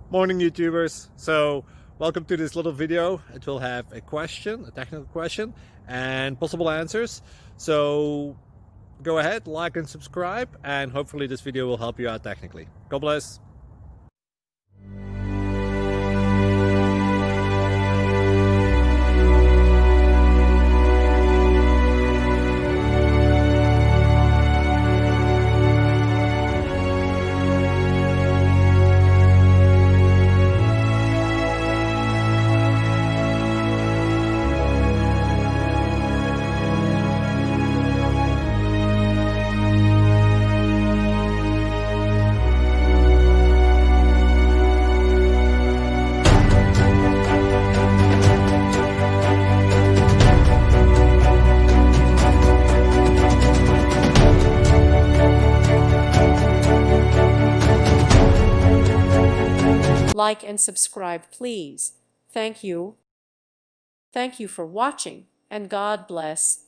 Morning YouTubers. So welcome to this little video. It will have a question, a technical question, and possible answers. So go ahead, like and subscribe, and hopefully this video will help you out technically. God bless. Like and subscribe, please. Thank you. Thank you for watching, and God bless.